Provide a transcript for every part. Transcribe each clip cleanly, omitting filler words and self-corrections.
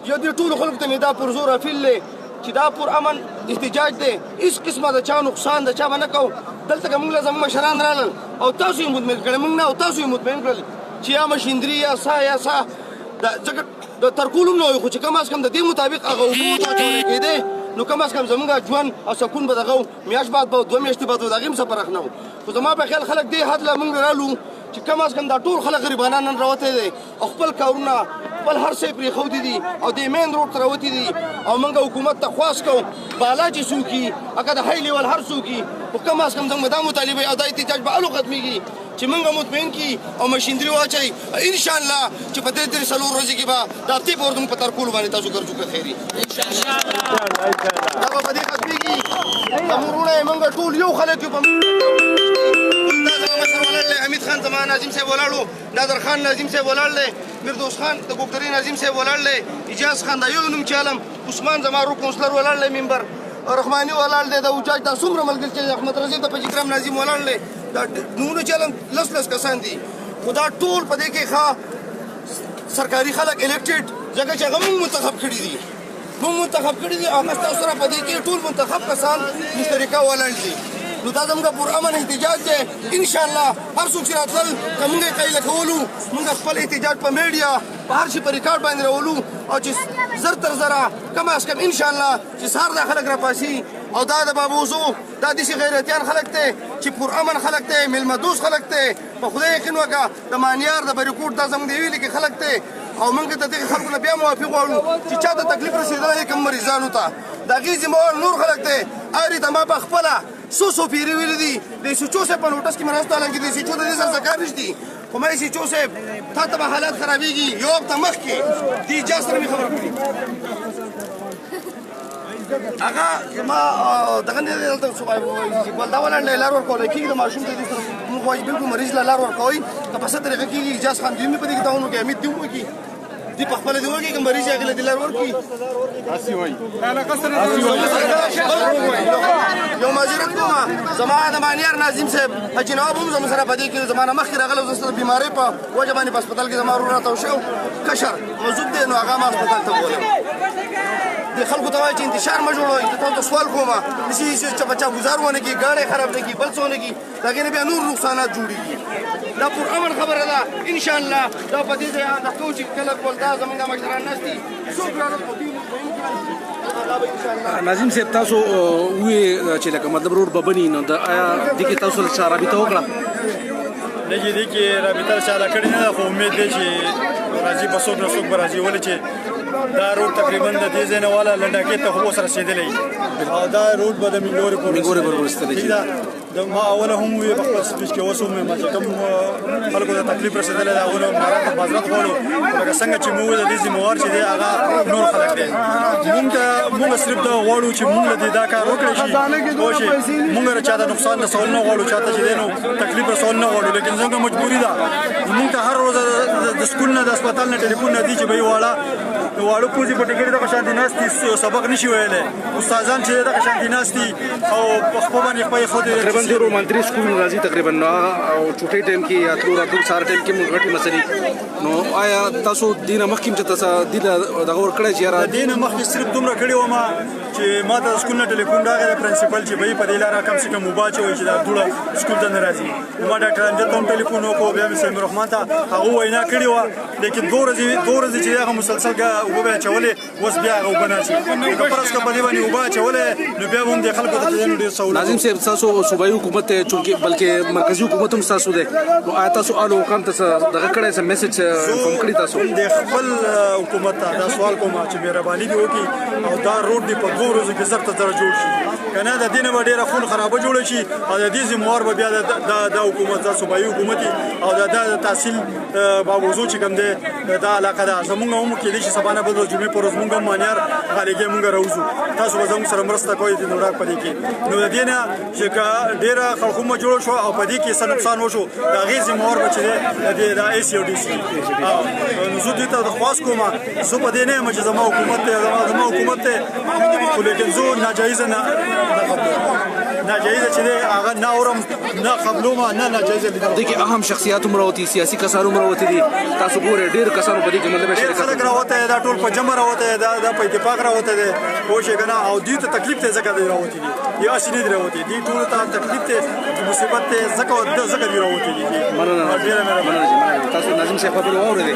یو دې ټولو خلکو ته مې دا پر زور اپیل دی چې دا پر امن احتجاج دی هېڅ قسمه د چا نقصان د چا به نه کوو دلته که موږ له زموږ مشران رالل او تاسو یې مطمئن کړل موږ نه او تاسو یې مطمئن کړل چې یا مشیندري یا سا ځکه د ترکول هم نه وایو خو چې کم از کم د دې مطابق هغه اوبو ته اچولی کېدی نو کم از کم زموږ ژوند او سکون به دغه میاشت بعد به 2 میاشتې بعد به د هغې هم څه فرق نه و خو زما په خیال خلک دې حد له موږ رالو چې کم از کم دا ټول خلک غریبانان نن راوتی دی او خپل کارونه خپل هر څه یې پرېښودي دي او دې مین روډ ته راوتي دي او موږ حکومت ته خواست کوو بالا چې څوک وي هغه د های لیول هر څوک وي خو کم از کم زموږ دا مطالبه او دا احتجاج به هلو ختمېږي چې موږ مطمئن کړي او مشیندري واچوي انشاءالله چې په دې 3 څلور ورځې کې به د هفتې په ورځ په ترکولو باندې تاسو ګرځو که خیري دا به په دې ختمېږي زموږ وروڼه یې موږ ټول یو خلک یو په دا زما مشر ولاړ دی حمید خان زما ناظم صاحب ولاړ و نادر خان ناظم صاحب ولاړ دی مردوس خان د ګوکتري ناظم صاحب ولاړ دی اجاز خان دا یو نوم چې علم عثمان زما رو کونسلر ولاړ دی ممبر رحماني ولاړ دی د اوجاج دا څومره ملګري چې احمد رضیب د پجګرام ناظم ولاړ دی دا نومونه چې علم لس کسان دي خو دا ټول په دې کې ښه سرکاري خلک الیکټډ ځکه چې هغه موږ منتخب کړي دي هغه ستاسو سره په دې کې ټول منتخب کسان مشترکه ولاړ دي نو دا زموږ پر امن احتجاج دی انشاءالله هر څوک چې راتلل که موږ یې قیله کولو موږ خپل احتجاج په میډیا په هر شي په ریکارډ باندې راولو او چې زر تر زره کم از کم انشاءالله چې سهار دا خلک راپاسي او دا د بابوزو دا داسې غیرتیان خلک دی چې پر امن خلک دی میلمه دوست خلک دی په خدای یقین وکړه د مانیار د بریکوټ دا زموږ د یوې لیکې خلک دی او موږ د دغې خلکو نه بیا معافي غواړو چې چا ته تکلیف رسېدلی کوم مریضانو ته د هغې ذمهوار نور خلک دی هرې ته ما په خپله څو پیرې ویلي دي د سوچو صاحب په نوټس کې مې راستو حالانکې د سوچو د دې سره څه کار نشته خو ما سوچو صاحب تا ته به حالات خرابېږي یو هفته مخکې د اجاز سره مې خبره کړې هغه زما دغه نه دی دلته ګلدا ولاړ دی لار ورکولی کېږي د ماشوم ته دې سره موږ وایي بلکل مریض له لار ورکوئ که په څه طریقه کېږي اجاز خان دوی مې په دې کې تعاون وکړي امید دې هم وکړي دې په خپله دې وکړي که مریض یې هغې له دې لار ورکړي یو معذرت کوم زما د مانیار ناظم صاحب حاجي نواب هم زموږ سره په دې کې زما نه مخکې راغلی زه د بیمارۍ په وجه باندې په هسپتال کې زما ورور راته وشو کشر موجود دی نو هغه ما هسپتال ته بولم دې خلکو ته وایي چې انتشار مه جوړوئ زه تاسو ته سوال کوم داسې چې بچا ګزار ونه کړي ګاډی خراب نه کړي بل څه ونه کړي د هغې نه بیا نور نقصانات جوړېږي دا پر امن خبره ده انشاءالله دا په دې ځای دا کوو چې کله کول دا زموږ مشران ناست دي څوک رالل خو دوی ناظم صاحب تاسو وی چې لکه مطلب روډ به بني نو د آیا دې کې تاسو سره رابطه وکړه نه چې دې کې رابطه چاله کړې نه ده خو امید دی چې راځي به څوک نه څوک به راځي ولې چې دا روډ تقریبا د دې ځای نه والا لنډاکې ته خو سره رسېدلی او دا روډ به د مینګورې پورې ورسېدلی ما اوله هم وی په خپل سپیچ کې اوس هم چې کوم خلکو ته تکلیف رسېدلی ده هغوی نه معذرت غواړو لکه څنګه چې موږ د دې ذمهوار چې دی هغه نور خلک دی موږ صرف دا غواړو چې موږ له دې دا کار وکړی شي پوه شئ موږ له چا ته نقصان رسول نه غواړو چا ته چې دی نو تکلیف رسول نه غواړو لیکن زموږ مجبوري ده موږ ته هر ورځ د سکول نه د هسپتال نه ټلیفون نه دي چې بهی واړه پوزې په ټکرې دغه شانتې ناست دي سبق نشي ویلی استادان چې دغه شانتې ناست دي او په خپل باندې خپل خود تقریبا د رومانتري سکول راځي تقریبا نو او چوټي ټایم کې یا تلو راتلو سهار ټایم کې موږ غټې مسلې نو آیا تاسو دې نه مخکې چې تاسو دې دغه ورکړی چې یاره دې نه مخکې صرف دومره کړې وم چې ما ته سکول نه ټلیفون راغی د پرنسپل چې بهی په دې لاره کم سے کم اوبه اچوئ چې دا دوړه سکول ته نه راځي نو ما ډاکټر امجد ته هم ټلیفون وکړو بیا مې سلیم الرحمن ته هغه وینا کړې وه لیکن دوه ورځې چې هغه مسلسل اوبه به اچولې اوس بیا هغه اوبه نه اچي که فرض که په دې باندې اوبه اچولې نو بیا به هم دې خلکو ته ډېر سهولت ناظم صاحب تاسو صوبایي حکومت ته چونکې بلکې مرکزي حکومت هم ستاسو دی نو آیا تاسو آل حکام ته دغه کړی څه میسج انفارم کړي تاسو د خپل حکومت ته دا سوال کوم چې مهرباني دې وکړي او دا روډ دې په 2 ورځو کې زر ته زر جوړ شي که نه د دې نه به ډېره خون خرابه جوړه شي او د دې ذمهوار به بیا د حکومت دا صوبایي حکومت او د تحصیل بابوزو چې کوم دی دا علاقه ده زمونږ هم کېدای شي سبا نه بل ورځ جمعې پر ورځ مونږ هم مانیار غالیګۍ مونږ راوځو تاسو به زموږ سره مرسته کوئ د نوراک په دې کې نو د دې نه چې که ډېره خلخومه جوړه شوه او په دې کې څه نقصان وشو د هغې ذمهوار به چې دی د ACODC نو زه دوی ته درخواست کوم زه په دې نه یم چې زما حکومت دی زما حکومت دی خو لیکن زه ناجایزه نه قبلوم ناجایزه چې دی هغه نه اورم نه قبلومه نه ناجایزه لیدل دغه اهم شخصیات هم راوتی سیاسي کسان هم راوتی دي تاسو ګورئ ډېر کسانو په دې کې مطلب ډېر خلک راوتی دا ټول په جمع راوتی دا په اتفاق راوتی دی پوه شئ که نه او دوی ته تکلیف دی ځکه دوی راوتی دي یا هسې نه دي راوتی دوی ټولو ته تکلیف دی مصیبت دی ځکه دوی راوتی دي مننه تاسو ناظم صاحب خبرې واورېدې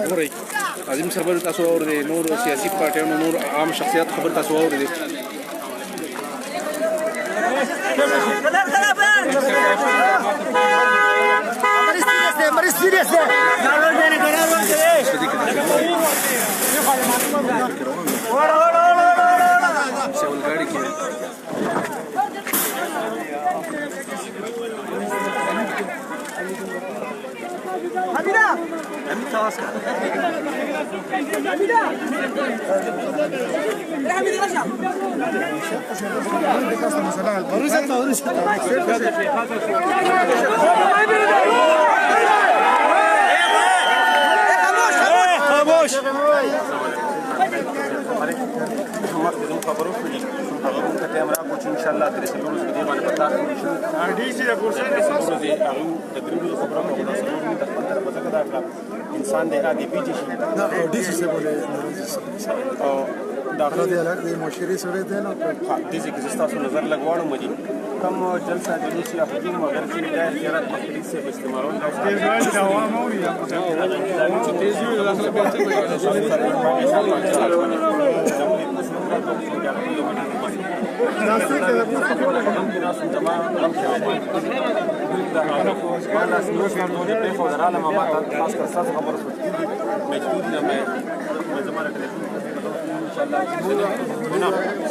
ګورئ ناظم صاحب تاسو واورېدې نور سیاسي پارټیانو نور عام شخصیات خبر تاسو واورېدې गाड़ी की خاموش خبرو کړی هغه موږ ته ټایم راکړو چې انشاءالله درې څلور ورځې په دې باندې پتا کړو چې هغه د درې ورځو خبره مو دا څلور ورځې د خپل طرفه څخه دا کړه انسان دی هغه پیږي شي ډي سي سے بوله او دا د مشورې سره دی نو دې چې تاسو نظر لګواړو مې کم جلسه د روسي حکومت مگر چې د اختیارات مختلف سے استعمالون دا عوام او یا چې تیزی داخله به څه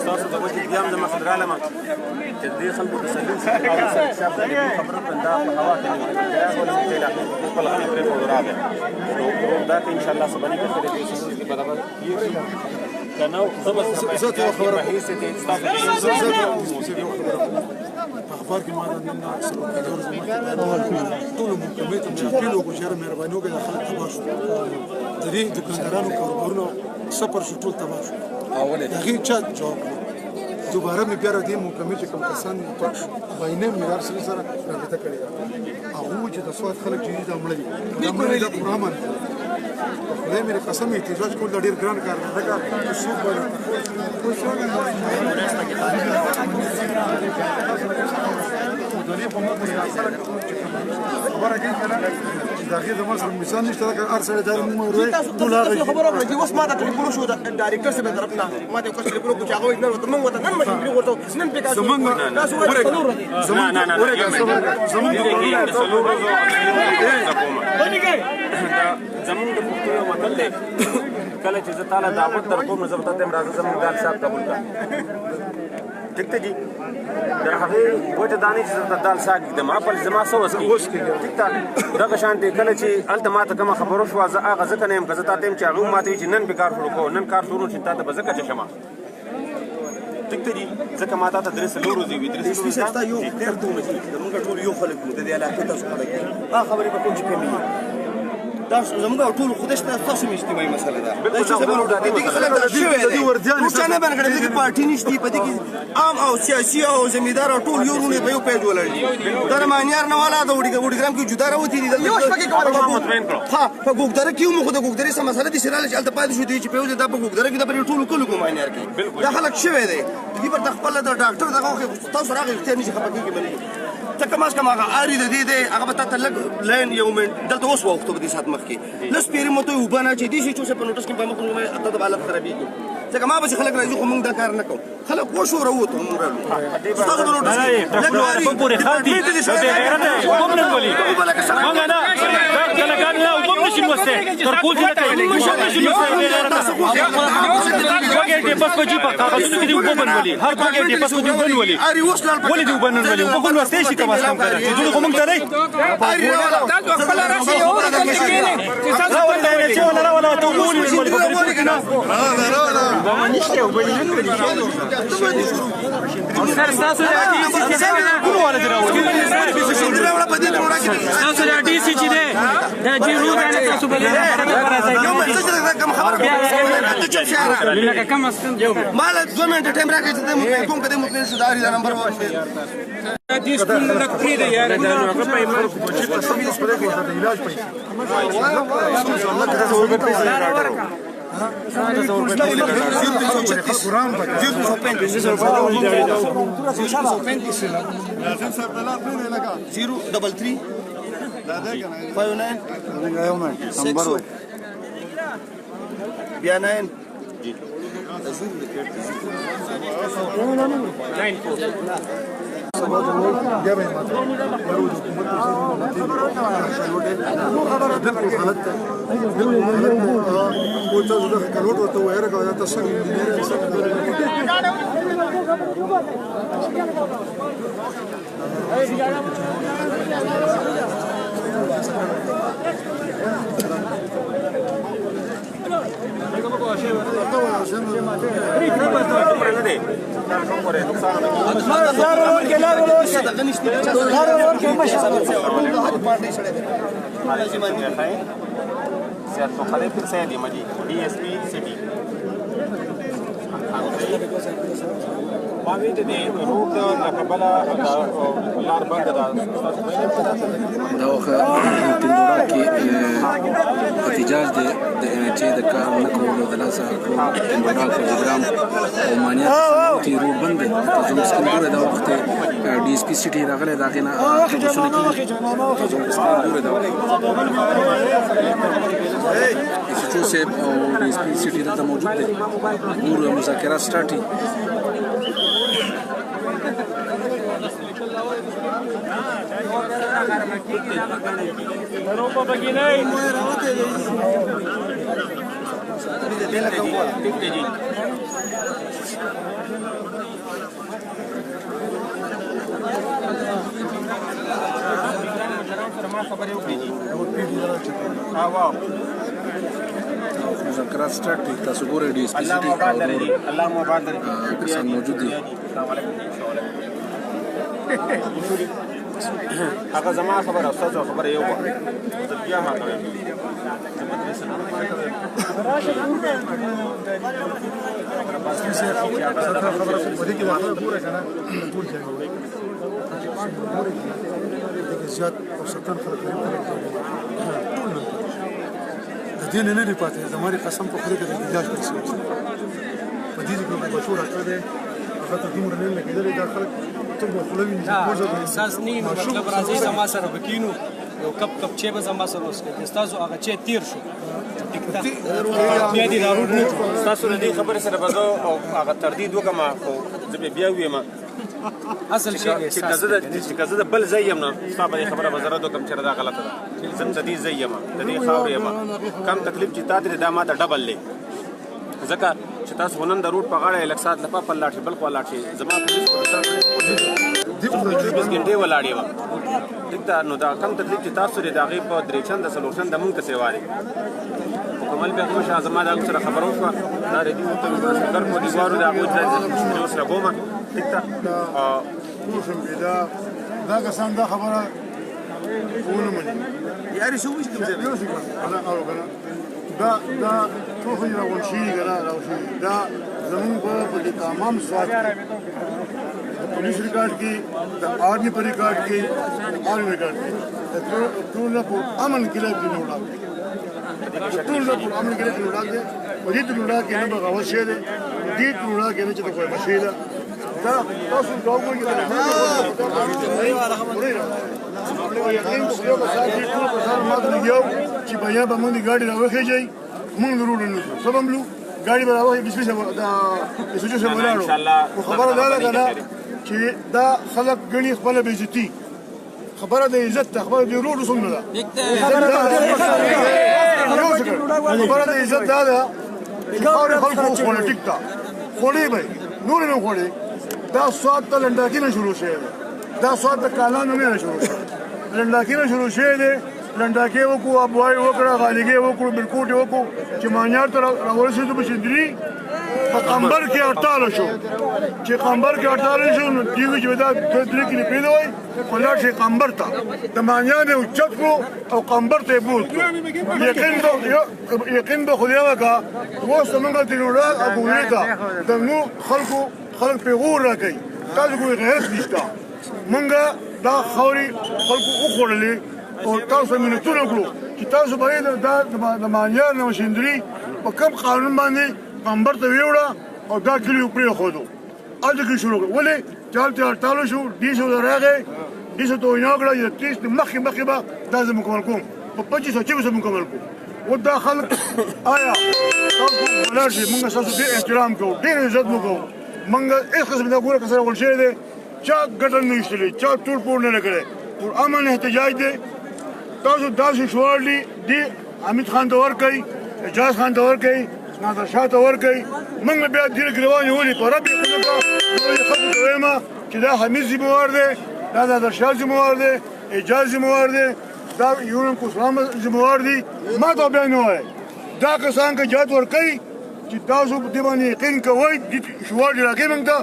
تاسو د وخت بیا هم مخ درالم چې دې خلکو د سلیم خبره بندا په هوا کې یا ولا کېلا خپل غني پرې وراله نو دا ان شاء الله سبحانه کې دې برابر کنه سبا زه خبره هیڅ ته اخبار کې ما نن ټول محکمې ته مشکل او شهر مهرباني وکړه خلک تباہ شو د دې دکاندارانو کاروبارونو سفر شو ټول تباہ شو اوله هغه چا جواب دوباره مې بیا دې محکمې چې کوم کسان پټ باینه مې سره رابطه کړې هغه چې د سواد خلک چې دا مړ دي دا مړ دي پروګرام خدای مې قسم احتجاج کول ډېر ګران کار نه دا څو داخل د مصر مثال نشته دا هر سره دار مو وروي ټول هغه خبره راځي اوس ما ته ټلیفون شو د ډایرکټر سره طرفنا ما ته کوم ټلیفون کو چې هغه نه وته موږ ته نن مې ورته نن په تاسو تاسو وایي زمونږ د پښتو وطن دی کله چې زه تعالی دعوت در کوم زه ته راځم زمونږ دال صاحب قبول کړه ٹھیک ته جی در هغه وجه دانې چې زه دال صاحب د ما په زما سو وس ٹھیک ته دغه شان دی کله چې الته ماته کوم خبرو شو زه هغه ځکه نه يم که زه ته چې هغه ماته چې نن به کار شروع کو نن کار شروع چې تاسو به ځکه چې شمه ټیک ته جی ځکه ماته ته درس لورو دی درس لورو تا یو تر دوه چې موږ ټول یو خلک د دې علاقې تاسو خلک هغه خبرې په کوم چې کوي دا زموږ ټول خودش تاسو مې اجتماعي مسله ده دا چې زموږ د دې خلک شوی دی روښانه باندې د پارټي نشتی په دې کې عام او سیاسي او زمیندار ټول یو رونه په یو پیج ولړي دا مانیار نه والا د وډیګرام کې جدا راوتی دي یو شپه کې مطمئن کړو ها په ګوګدره کې موږ د ګوګدرې سم مسله دي سراله چې الته پاتې شو دي چې په یو د ګوګدره کې د ټول کلو مانیار کې دا خلک شوی دی دې پر خپل د ډاکټر دغه تاسو راغی اختیار نشي خپل کې بلی تکماس کما هغه د دې هغه ته لګ لین یو منټ دلته اوس وخت په دې سات مخ کې لس پیری مته وبانه چې دې شي چې په نوټس کې په مخ کې ته د حالت خرابېږي ځکه ما به خلک راځي خو موږ دا کار نه کوو خلک وشو راوته موږ تاسو د نوټس په پوره خاطي د غیرت کوم نه ولي موږ نه کله کله لا وبم نشي موسته تر کوم ځای ته نشي موسته وګورئ په پسو په کاغذونو کې وبم ولي هر کوګه دې پسو وبم ولي ولې دې وبم ولي وبم ورته شي کوم کار چې دوی کوم ته نه دا خپل راشي او د کې چې تاسو ولې چې ولا ته ولې کنه دا نشته وبم سر تاسو تاسو د ډي سي چې ده دا جیرو دا تاسو به کوم خبره ته چپ شه لکه کم از کم مال 2 منټه ټایم راکړه چې موږ کوم کده موږ شو دا نمبر وایي دې سکول لک پری دی یار دا هغه په ایمان علاج پیسې خلیفه سیدی مجید DSP City باندې د روډ لقبله لار بند ده دا وخت پندوړه کې احتجاج د NHA د کار نه کولو د لاسه پندوړه پروګرام او مانیا تی روډ بند ده تاسو مسکینه دا وخت DSP City راغله دا کنه تاسو نه کیږي تاسو مسکینه دا SHO سے او DSP City دلته موجود دي نور مذاکرات سٹارټي مذاکرات سٹارټ دي تاسو ګورئ DSP City الله مبارک لري کسان موجود دي هغه زما خبره استاد خبره یو وه بیا ما کوي زیات او سرطان خلک دین نه لري پاتې زماري قسم په خوري کې د علاج پیسې په دې کې په بشور راځي هغه ته دومره نه لګیدل دا خلک ته په خلوی نه احساس نه مطلب راځي زما سره بکینو یو کپ چې به زما سره اوس کې تاسو هغه چې تیر شو بیا دې دارو تاسو له دې خبرې سره به او هغه تردید وکم او زه بیا ویم اصل شی چې کزه د بل ځای یم نه ستا به خبره به ضرورت وکم چې دا غلطه ده زه د دې ځای یم د دې خاورې یم کم تکلیف چې تا دې دا ماته ډبل دی ځکه چې تاسو نن د روډ په غاړه لږ ساعت لپاره په لاړ شي بل خوا لاړ شي زما پولیس 24 ګنټې ولاړې وه ټیک ده نو دا کم تکلیف چې تاسو لرئ د هغې په درې چنده څلور چنده مونږ ته سیوا دی مکمل بیا کومه زما د هغو سره خبره وشوه دا ردي ورته سپیکر په دیوارو د هغوی ځای سره ګومه ټیک ده دا کسان دا خبره ونه مني یاري شو وش کوم ځای دا ټول خو راغون شي کنه راوشي دا زمون په دې تمام سواد پولیس ریکارډ کې د آرمي پر ریکارډ کې آرمي ریکارډ کې ټول په امن کې لګي نوړا ټول په امن کې لګي نوړا کې په دې نوړا کې نه بغاوت شه دې دې نوړا کې نه چې کوئی مشیله دا تاسو دا وګورئ یقین په یو ځای کې ټول په ځان ماته لګیو چې بیا به مونږ ګاډي راوخیږي مونږ ضرور نه سبب لو ګاډي به راوخی بسم الله دا سوچو سره ولاړو خبره دا ده چې دا خلک غني خپل بیزتی خبره د عزت خبره د روډ څنګه ده خبره د عزت دا ده خبره خلکو پولیټیک دا خوري به نور نه خوري دا سواد ته لنډاکی نه شروع شي دا سواد د کالانو نه شروع شي لنډاکی نه شروع شي دي لنډاکی وکړو ابوای وکړه غالګي وکړو بالکوټ وکړو چې مانیار ته راورسېدو په شندري په قمبر کې 48 شو چې قمبر کې 48 شو نو دیږي چې دا 3 کې پیدا وای ولاړ شي قمبر ته د مانیان یې اوچت کړو او قمبر ته یې بوت کړو یقین به خو دې وکړه اوس زمونږ تیروډال او ګورې ته د نور خلک پیغور راکوي تاسو کوئی غیرت نشته مونږ دا خاورې خلکو وخوړلې او تاسو منتونه کړو چې تاسو باید د مانیان او شندري په کوم قانون باندې قمبر ته ویوړه او دا کلي پرېښودو هلته کې شروع کړو ولې چې هلته هړتالو شو ډیسو ته راغی ډیسو ته وینا وکړه چې 30 مخکې به دا زه مکمل کوم په 25 او 24 مکمل کوم و دا خلک آیا تاسو ولاړ شئ موږ ستاسو ډېر احترام کوو ډېر عزت مو کوو موږ هېڅ قسم دا ګوره که سره غول شوی دی چا ګټه نه ویشتلې چا ټول پور نه کړی پر امن احتجاج دی تاسو داسې شعار دی حمید خان ته ورکوئ اعجاز خان ته ورکوئ نادر شاه ته ورکوئ موږ بیا دې ګروان یولې په رب یې خلکو ته وایم چې دا حمید ذمهوار دی دا نادر شاه ذمهوار دی اعجاز ذمهوار دی دا یونم کوسلام ذمهوار دي ما ته بیا نه وایي دا کسان که جهت ورکوي چې تاسو په دې باندې یقین کوئ شعار دې راکوي موږ ته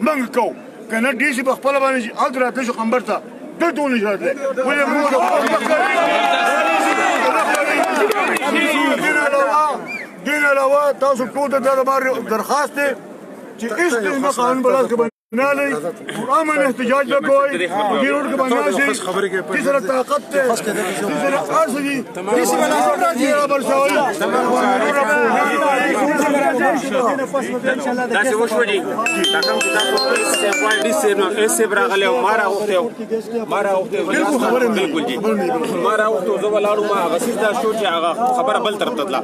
موږ کوو که نه ډي سي په خپله باندې هلته راتلی شو قمبر ته دلته ونشي راتلی ولې موږ دین علاوه تاسو ټول ته دا زما درخواست دی چې هېڅ قسمه قانون په لاس کې نه لري امن احتجاج به کوئ دې روډ کې به ناشئ دې سره طاقت دی دې سره هر څه دي دې سره برابر شوی داسې وشوه دي دا کوم چې تاسو ډي سي نو ایس سی راغلی او ما راغوښتی بلکل جي ما راغوښتی زه ولاړو ما هغه څیز دا شو چې هغه خبره بل طرف ته تله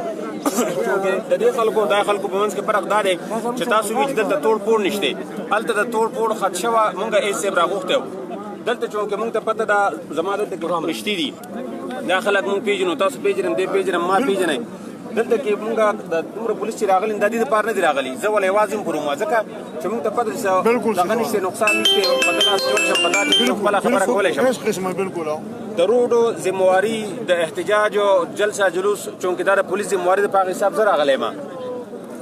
د دې خلکو دا خلکو په منځ کې فرق دا دی چې تاسو وایئ چې دلته توړ پوړ نشته هلته د توړ پوړ خط شوه مونږ ایس صاحب راغوښتی وو دلته چونکې مونږ ته پته ده زما دلته کې رښتي دي دا خلک مونږ پېژنو تاسو پېژنم دی پېژنم ما پېژنئ دلته کې مونږ د دومره پولیس چې راغلي د دې دپاره نه دي راغلي زه ولې یوازې هم پروم ځکه چې مونږ ته پته چې دغه نشته نقصان نشته په دغه جوړ شم په دغه خپله خبره کولی شم د روډو ذمواري د احتجاج او جلسه جلوس چونکې دا د پولیس ذمواري د په هغه حساب زه راغلی یم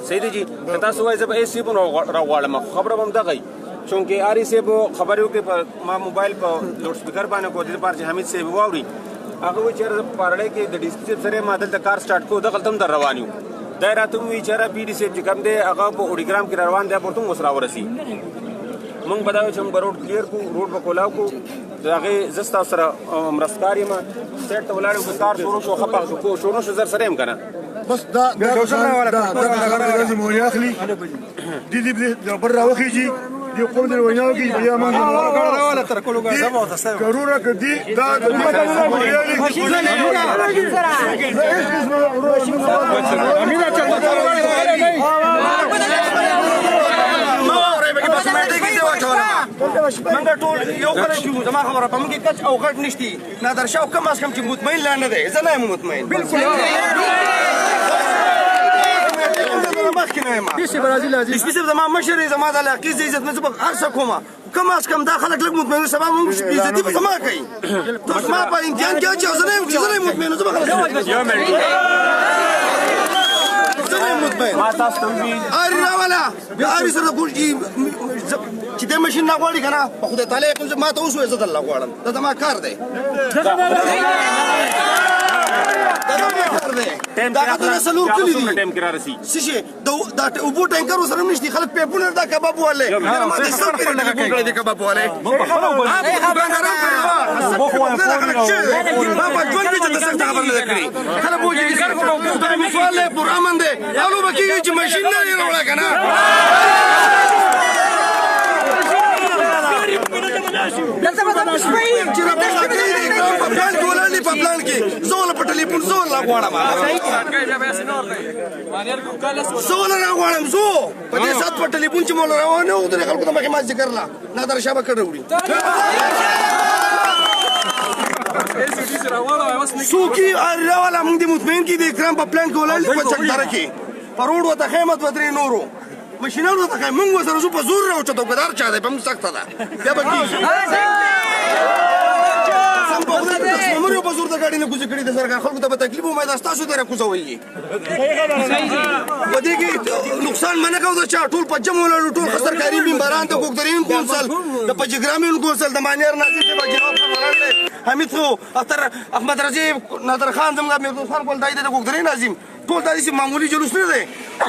صحیح دی جي که تاسو وایئ زه به ایس صاحب راغواړم خبره به هم دغه وي چونکې آري صاحب خبرې وکړې ما موبایل په لوډ سپیکر باندې کړو د دې لپاره چې حمید صاحب واوري هغه وایي چېرې پارړی کې د ډي سي صاحب سره ما دلته کار سټارټ کړو دغلته هم در روان یو دا یې راته ووایي چېرې پي ډي صاحب چې کوم دی هغه په اوډیګرام کې را روان دی ورته هم اوس راورسي مونږ به دا وایو چې موږ به روډ کلیر کړو روډ به کولاو کړو د هغې زه ستاسو سره مرستکار یم سیټ ته ولاړ یم که کار شروع شو ښه شروع شو زر سره یم که نه بس دا ذمواري اخلي دې بل راوخیږي دې قوم دې وینا وکړي بیا موږ ضروره که دې دا منګه ټول یو کله شو زما خبره په موږ کې کچ او غټ نشتی نادر شاه کم از کم چې مطمئن لا نه دی زه نه یم مطمئن بالکل مخکې نه یم ډي سي زما مشر دی زما د علاقې زه عزت مې زه به هر څه کوم کم از کم دا خلک لږ مطمئن سبا موږ عزتي به زما کوي تاسو ما په امتحان کې چې زه نه یم مطمئن زه به ما تاسو ته وویل اري راوله اري سره چې دې ماشین نه غواړي که نه په خدای تعالی یقین ما ته اوس وایي زه دلته غواړم دا زما کار دی دا خاطر څلور کلي دي څه شي دا اوبو ټینکر ورسره هم نشته خلک پیپونه دا کباب والے ما د سر کې ټلیفون کړی دی کباب والے ما په ژوند کې چې د سخت خبر نه ده کړې خلک وایي چې خدای مو سوال دی پر امن دی الو به کېږي چې ماشین نه یې راوړه که نه پلان کې زول په ټلیفون زول لا غواړم زول را غواړم زو په دې سات په ټلیفون چې مول روانه او د خلکو د مخه ما ذکر لا نادر شاه بکړ وړي سوکی راواله موږ دې مطمئن کې د اکرام په پلان کې ولل په چکدار کې پروړ وته خیمت ودرې نورو ماشینانو ته موږ وسره زو په زور راوچتو ګدار چا دی په موږ سخته ده بیا به کېږي زور د ګاډي نه کوزي کړي د سرکار خلکو ته به تکلیف ومه دا ستاسو دی راکوزوي په دې کې نقصان منه کوو د چا ټول په جمع ولاړو ټول سرکاري ممبران د کوکدرین کونسل د پچګرامین کونسل د مانیر ناظر صاحب جناب خبرل حمید خو اختر احمد رجیب نادر خان زموږ میردوس خان کول دای د کوکدرین ناظم ټول داسې معمولی جلوس نه دی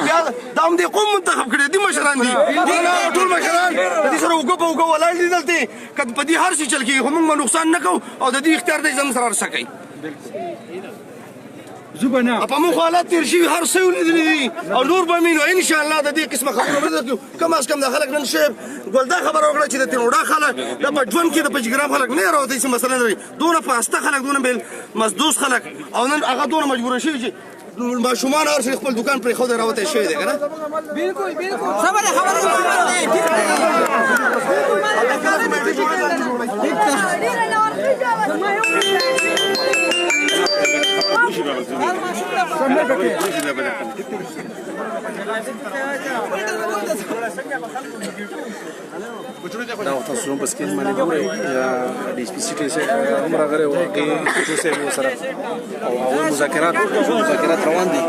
بیا دا هم د قوم منتخب کړي دي مشران دي ټول مشران د دې سره وګو په وګو ولاړ دي دلته کله په دې هر څه چل کې هم نقصان نه کوو او د دې اختیار د زم سره رسکای زبنا په مو حالات تیر شي هر څه ولیدل دي او نور به مينو ان شاء الله د دې قسمه خبره وکړو کم از کم د خلک نن شي ګولدا خبره وکړه چې د تیروډا خلک د پټون کې د پچګرام خلک نه راوځي چې مثلا دونه پاسته خلک دونه بل مزدوس خلک او نن هغه دونه مجبور شي چې ماشومان هر څه خپل دکان پر خو راوته شوی دی کنه بالکل صبر خبره دا تاسو هم په سکرین باندې ګورئ د اس پی سی ټي سره هم راغلی و هغې ټو صاحب ورسره او هغوی مذاکرات روان دي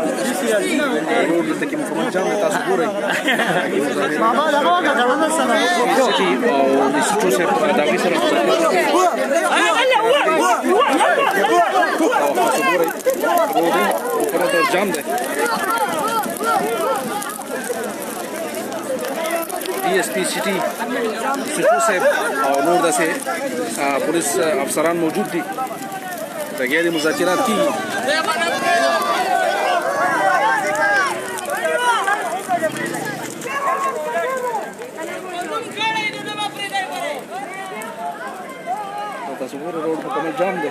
نور دلته کې محمد جان تاسو ګورئ او د ټو صاحب د هغې سره مذاکرات او تاسو ګورئ اوپراتور جام دی DSP city Situ साहब और नूर दसे पुलिस अफसरान मौजूद थी तगैरी मुज़ाकिरात की तस्वीर रोड पर कम जाम दे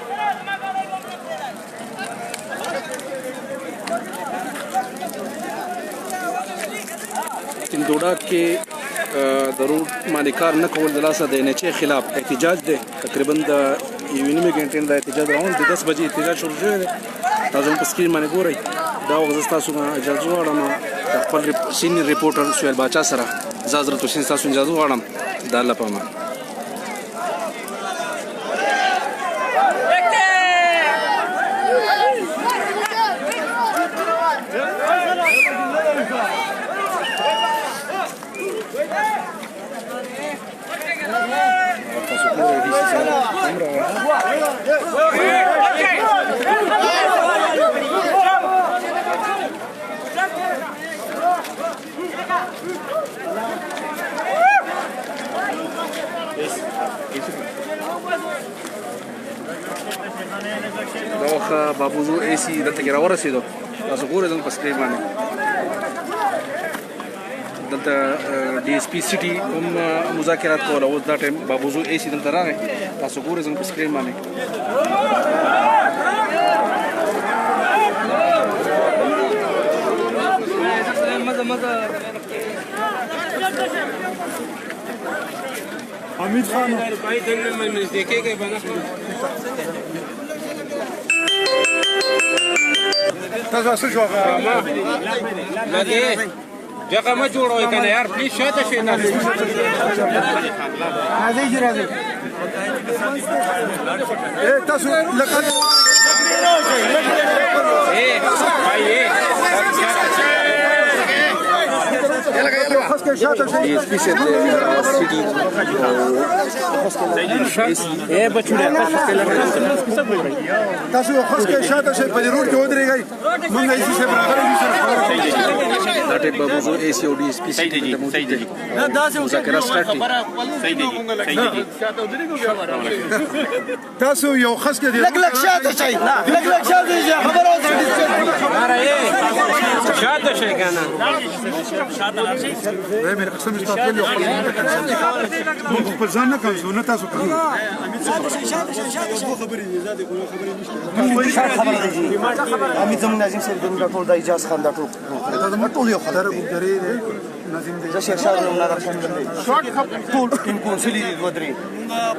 तिंदोड़ा के ضرور مالکار نه کول د لاسه د NHA خلاف احتجاج دی تقریبا د یوې نیمې غنټې د احتجاج روان دی 10 بجې احتجاج شروع شوی دی تاسو په سکرین باندې ګورئ دا وخت تاسو اجازه غواړم د خپل سینیئر ریپورټر سهیل باچا سره حضرت حسین تاسو اجازه غواړم د الله په امان دا وخت بابوزو ایسی دلته کې راورسېدو تاسو ګورئ زموږ په سکرین باندې دلته DSP سټي هم مذاکرات کول اوس دا ټایم بابوزو ایسی دلته راغی تاسو ګورئ زموږ په سکرین باندې حمید خان تاسو څه جواب لګي جګه ما جوړوي کنه یار پلیز شاته شي نه راځي تاسو لکه DSP said city تاسو خاص کې شاته شي په روډ کې ودرېږئ موږ یې څه برابر دي سره دا ټیک بابوزو ACO DSP city ته موجود دي مذاکرات سٹارټ دي تاسو یو خاص کې لګ شاته شي لګ شاته شي خبره شاته شي کنه دا مې قسم استغفر الله موږ په ځان نه کوو نه تاسو کوو امید زموږ ناظم صاحب زموږ ټول د اجازه خان دا ټول یو خبره درې ناظم دې زه شیخ شاه نوم نادر خان دی ټول ټیم کونسلي دي ودرې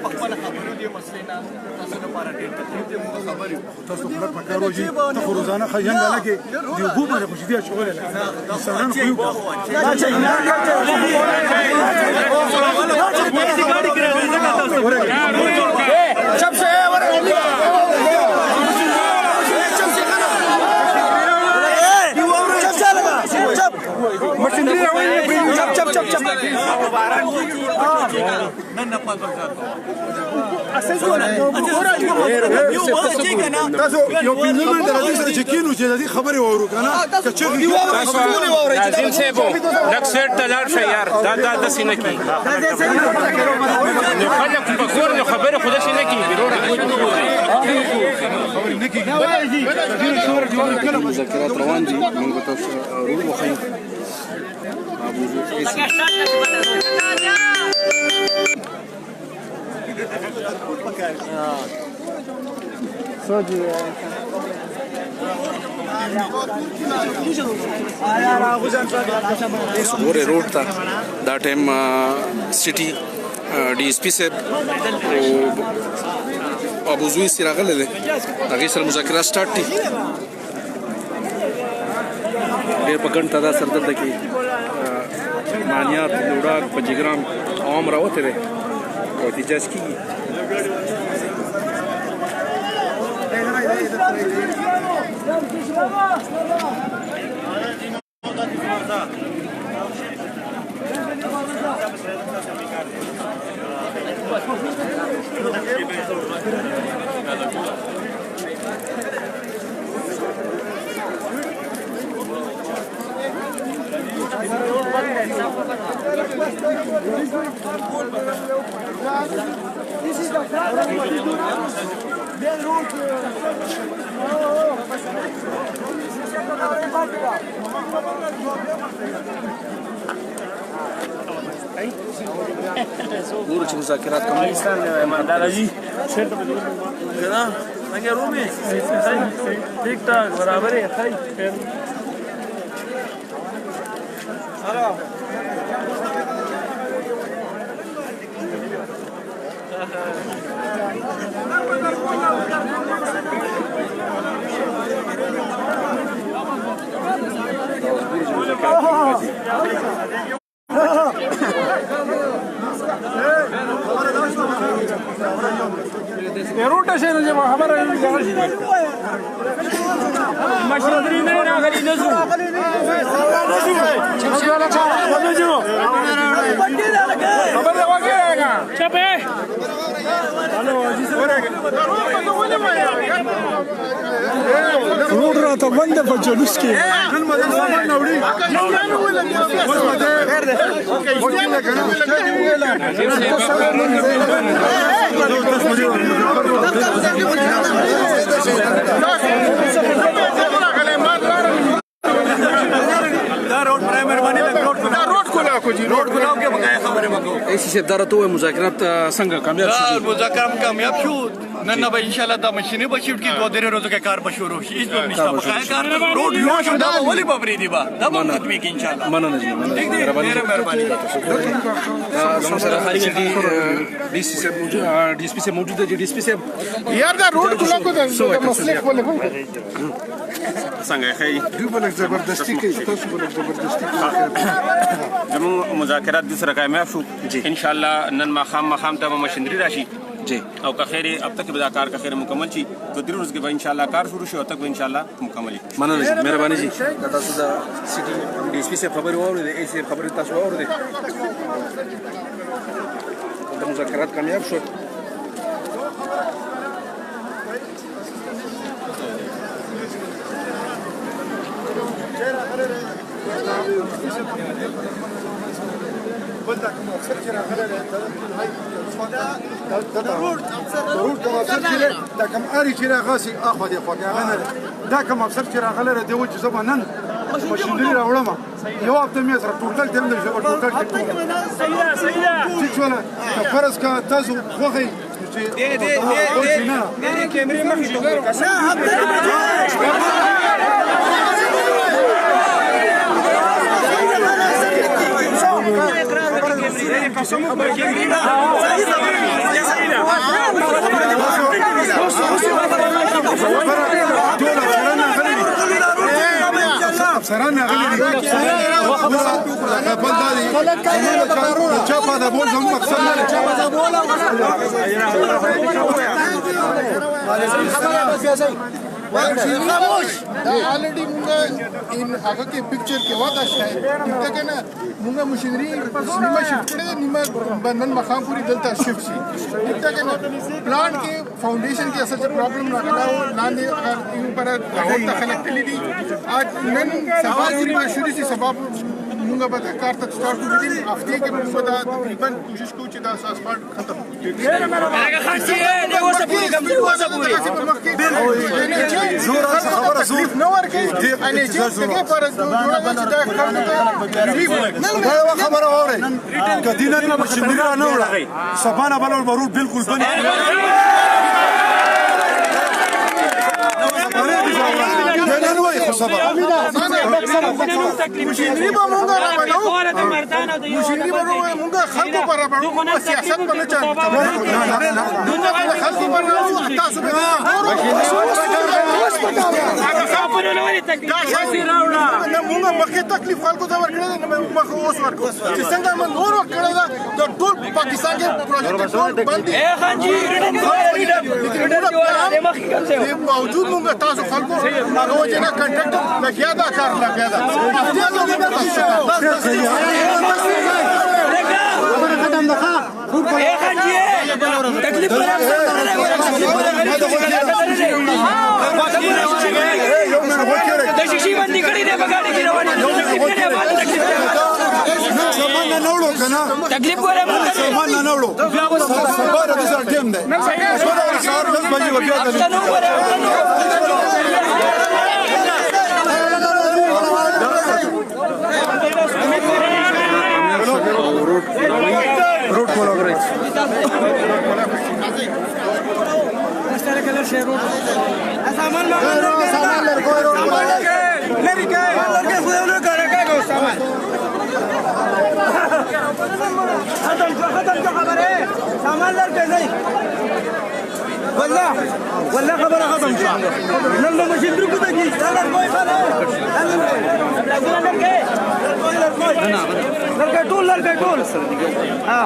په خپل خبرو دي مسلې نه تاسو لپاره ډېر تکلیف دی موږ خبرو تاسو خبر پکارو جی ته روزانه خیان لګي دی وګو باندې خوشي دي شغل نه انسانان خو شب شي ورغلي نه پات ورځات تاسو یو پینځه منټه راځي سره چې کینو چې د دې خبرې وورو کنه کچېږي ناظم صاحب لک سیټ ته لاړ شه یار دا داسې نه کېږي نو خلک په کور نو خبرې خو داسې نه کېږي مذاکرات روان دي موږ به تاسو روډ وښیو سګورې روډ ته دا ټایم سټي ډي اس پي صاحب او ابو زوی سره راغلی دی هغې سره مذاکرات سټارټ دي ډېر په ګڼ تعداد سره دلته کې مالیات لوډاک په جګرام عوام راوتی دی او احتجاج کېږي ګورو چې مذاکرات کوم ٹھیک ٹھاک برابر ہے روټه شنو جما خبره ماشينري نه راغلي نزو خبره واګه چپه روډ راته بنده په جلوس کې نن مدن سامان نوړي ایسی صاحب دا راته ووایه مذاکرات څنګه کامیاب شو مذاکرات کامیاب شو نن به ان شاء الله دا ماشیني به شیفټ کی 2 درې ورځې کې کار به شروع شي هیڅ به نشته بقایا کار روډ یو شو دا ولې به پرې دی با دا به ختمي کې ان شاء الله مننه جی مهرباني زموږ سره خارجي D C صاحب موجود D S P صاحب موجود دی D S P صاحب یار دا روډ کله کو د مسلک ولې څنګه ښه دوی بل زبردستی کوي تاسو بل زبردستی زموږ مذاکرات د سره کامیاب شو ان شاء الله نن ماخام ته ماشینري راشي جی او که خیر اب تک به دا کار کا خیر مکمل شي تو درې ورځې به ان شاء الله کار شروع شي او تک به ان شاء الله مکمل شي مننه جی مهرباني جی تاسو دا سټي D S P صاحب خبرې واورېدې ای سی خبرې تاسو واورېدې د مذاکرات کامیاب شو بلدا کوم افسر چې راغلی دی ضرور کوم افسر چې دا کوم اړي چې راغاسي اخو دې خو دا کوم افسر چې راغلی دی و چې زما نن ماشینري راوړم یو هفته مې سره ټوټل ټیم دی ټوټل ټیک شو نه فرض کا تاسو خوخي چې دې کیمرې مخې ته افسران غلي دي چاپا دا بول زموږ مقصد نه چاپا دا بول خاموش دا آلریډي مونږ ان هغه کې پکچر کې واضح شای دا کنه مونږه مشینری نیمه شفت کړی نیمه بندن مخام پوری دلته شفت شي دا کنه پلان کې فاونډیشن کې اصل پرابلم راغلا او لاندې یو پر راوټ خلک تللی دي اج نن سبا پوری شروع شي سبا مونږه به کار ته سٹارټ کړی دي هفته کې مونږ دا تقریبا کوشش کوو چې دا اسفالټ ختم هغه خاصه دی اوسه پوری کمپلیټ اوسه پوری زور خبره زور نو ورکی اني چې دغه پر جوړه چې دا خبره اوري کدینه نه مشندري نه وړه سبانه بل ورور بالکل بني مشینری به مونږه راوړو مشینری به مونږه خلکو پر راوړو سیاست په نه چانه خلکو پر راوړو تاسو به مونږه مخکې تکلیف خلکو ته ورکړی نه مخ اوس ورکړو چې څنګه موږ نور ورکړی دا د ټول پاکستان کې پروجیکټ ټول بند دي باوجود مونږ تاسو خلکو هغه وجه نه کنټراکټر لګیا دا کار لګیا دا ختم نه تکلیف د شیشې باندې کړي نه بغاړي کې روانه سامان نه وړو کنه تکلیف ګوره سامان نه وړو بیا به سبا د سر ټیم دی سهار 10 بجې بیا روड کولاګریټ استره کله شی روड سامان لرګو لري کې لرګو خو نه کارګو سامان ختم خبره سامان لرګو نه والله خبره ختم شو نن له ماشين درو کو دي لرګو خاله لرګو ټول ها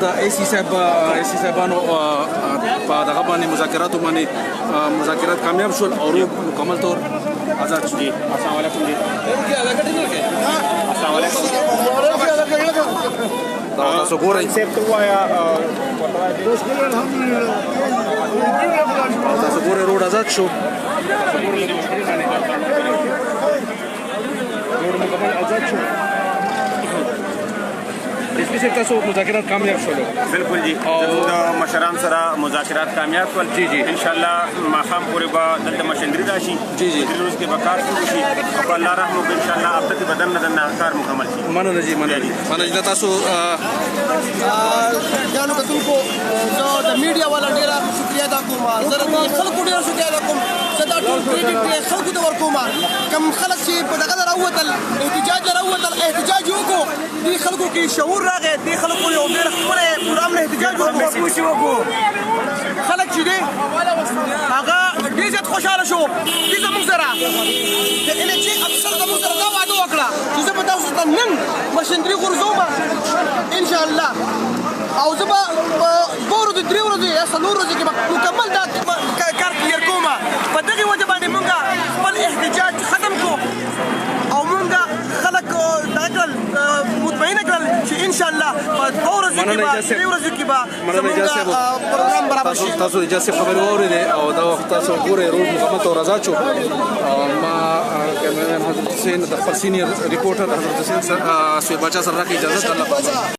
دا ایسی صاحبانو په دغه باندې مذاکراتو باندې مذاکرات کامیاب شول او مکمل طور آزاد شو. السلام علیکم جی. السلام علیکم. تاسو ګورئ تاسو ګورئ روډ آزاد شو. روډ مکمل آزاد شو. اسپی سے تاسو مذاکرات کامیاب شول. بالکل جی زموږ مشران سره مذاکرات کامیاب شول. جی جی ان شاء الله ماښام پورې به دلته مشندري راشي. جی جی روز کې به کار شروع شي او الله رحم وکړي ان شاء الله هفته کې بدن نه کار مکمل شي. مننه جی مننه تاسو جانو کتونکو زه د میډیا والا ډېره شکریه ادا کوم. زه د خلکو ډېره شکریه ادا کوم. زه دا ټول کریډټ خلکو ته ورکوم. کوم خلک چې په دغه راووتل احتجاج احتجاج وکړو دې خلکو کې شعور راغی. دې خلکو یو ډېر ښکلی پروګرام نه احتجاج وکړو. خلک چې دی هغه ډېر زیات خوشحاله شو. دې زموږ سره د NHA افسر زموږ سره دا وعده وکړه چې زه به تاسو ته نن مشندري غورځوم انشاءالله او زه به په 2 ورځې 3 ورځې یا 4 ورځې کې به مکمل دا کار کلیر کوم. په دغې وجه باندې موږ خپل احتجاج ختم کړو او موږ خلک دغه کړل مطمئنه کړل چې انشاءالله په 2 ورځې کې به 3 ورځې کې به زموږ پروګرام برابر شي. تاسو اجازه خبرې واورېدې او دا وخت تاسو ګورئ روډ مکمل طور آزاد شو. ما کیمرمین حضرت حسین د خپل سینیئر ریپورټر حضرت حسین سویب باچا سره راکړي اجازه. الله